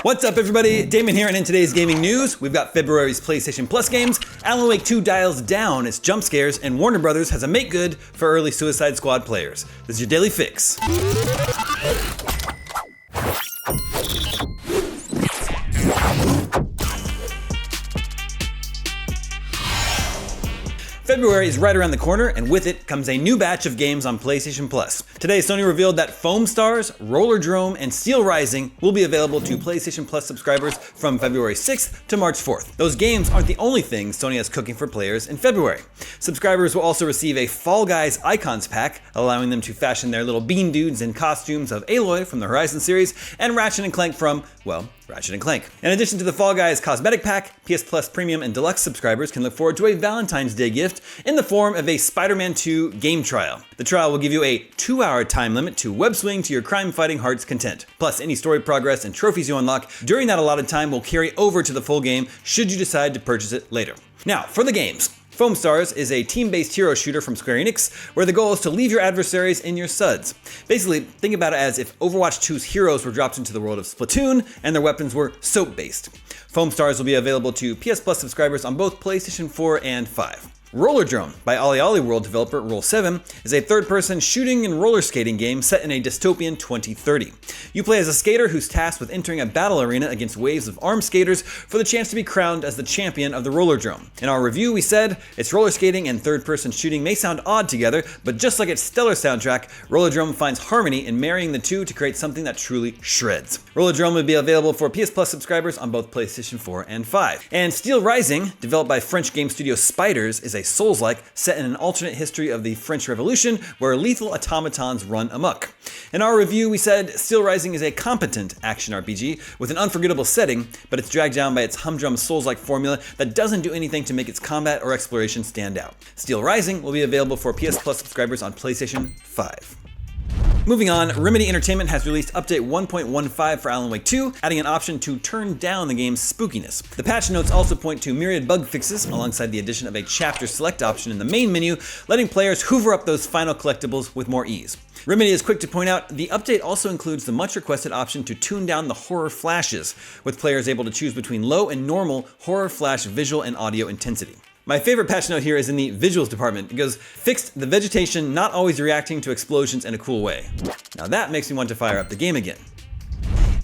What's up everybody, Damon here, and in today's gaming news, we've got February's PlayStation Plus games, Alan Wake 2 dials down its jump scares, and Warner Brothers has a make good for early Suicide Squad players. This is your daily fix. February is right around the corner, and with it comes a new batch of games on PlayStation Plus. Today, Sony revealed that Foamstars, Rollerdrome, and Steelrising will be available to PlayStation Plus subscribers from February 6th to March 4th. Those games aren't the only things Sony has cooking for players in February. Subscribers will also receive a Fall Guys Icons pack, allowing them to fashion their little bean dudes in costumes of Aloy from the Horizon series and Ratchet & Clank from, well, Ratchet & Clank. In addition to the Fall Guys cosmetic pack, PS Plus Premium and Deluxe subscribers can look forward to a Valentine's Day gift in the form of a Spider-Man 2 game trial. The trial will give you a 2-hour time limit to web swing to your crime-fighting heart's content. Plus, any story progress and trophies you unlock during that allotted time will carry over to the full game should you decide to purchase it later. Now, for the games. Foamstars is a team-based hero shooter from Square Enix, where the goal is to leave your adversaries in your suds. Basically, think about it as if Overwatch 2's heroes were dropped into the world of Splatoon, and their weapons were soap-based. Foamstars will be available to PS Plus subscribers on both PlayStation 4 and 5. Rollerdrome by OlliOlli World developer Roll7 is a third-person shooting and roller skating game set in a dystopian 2030. You play as a skater who's tasked with entering a battle arena against waves of armed skaters for the chance to be crowned as the champion of the Rollerdrome. In our review, we said, its roller skating and third-person shooting may sound odd together, but just like its stellar soundtrack, Rollerdrome finds harmony in marrying the two to create something that truly shreds. Rollerdrome will be available for PS Plus subscribers on both PlayStation 4 and 5. And Steelrising, developed by French game studio Spiders, is a soulslike set in an alternate history of the French Revolution where lethal automatons run amok. In our review, we said Steelrising is a competent action RPG with an unforgettable setting, but it's dragged down by its humdrum Souls-like formula that doesn't do anything to make its combat or exploration stand out. Steelrising will be available for PS Plus subscribers on PlayStation 5. Moving on, Remedy Entertainment has released update 1.15 for Alan Wake 2, adding an option to turn down the game's spookiness. The patch notes also point to myriad bug fixes alongside the addition of a chapter select option in the main menu, letting players hoover up those final collectibles with more ease. Remedy is quick to point out the update also includes the much requested option to tune down the horror flashes, with players able to choose between low and normal horror flash visual and audio intensity. My favorite patch note here is in the visuals department. It goes, fixed the vegetation not always reacting to explosions in a cool way. Now that makes me want to fire up the game again.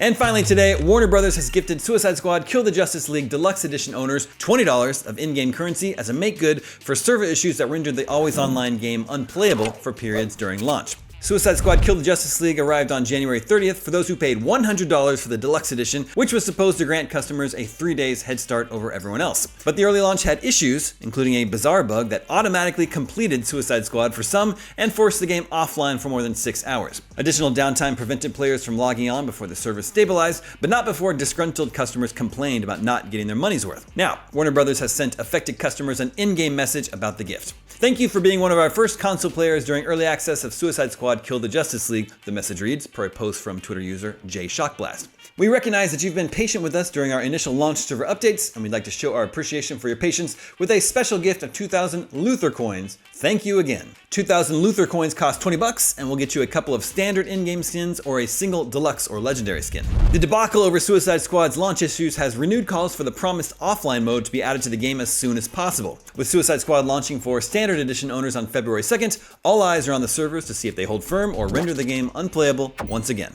And finally today, Warner Brothers has gifted Suicide Squad Kill the Justice League Deluxe Edition owners $20 of in-game currency as a make good for server issues that rendered the always online game unplayable for periods during launch. Suicide Squad Kill the Justice League arrived on January 30th for those who paid $100 for the Deluxe Edition, which was supposed to grant customers a 3 days head start over everyone else. But the early launch had issues, including a bizarre bug that automatically completed Suicide Squad for some and forced the game offline for more than 6 hours. Additional downtime prevented players from logging on before the service stabilized, but not before disgruntled customers complained about not getting their money's worth. Now, Warner Brothers has sent affected customers an in-game message about the gift. Thank you for being one of our first console players during early access of Suicide Squad Kill the Justice League, the message reads, per a post from Twitter user JShockblast. We recognize that you've been patient with us during our initial launch server updates, and we'd like to show our appreciation for your patience with a special gift of 2,000 Luther coins. Thank you again. 2,000 Luther coins cost $20 and will get you a couple of standard in-game skins or a single deluxe or legendary skin. The debacle over Suicide Squad's launch issues has renewed calls for the promised offline mode to be added to the game as soon as possible. With Suicide Squad launching for standard edition owners on February 2nd, all eyes are on the servers to see if they hold firm or render the game unplayable once again.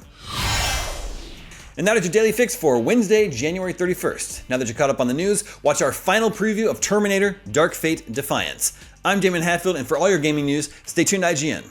And that is your daily fix for Wednesday, January 31st. Now that you're caught up on the news, watch our final preview of Terminator: Dark Fate Defiance. I'm Damon Hatfield, and for all your gaming news, stay tuned to IGN.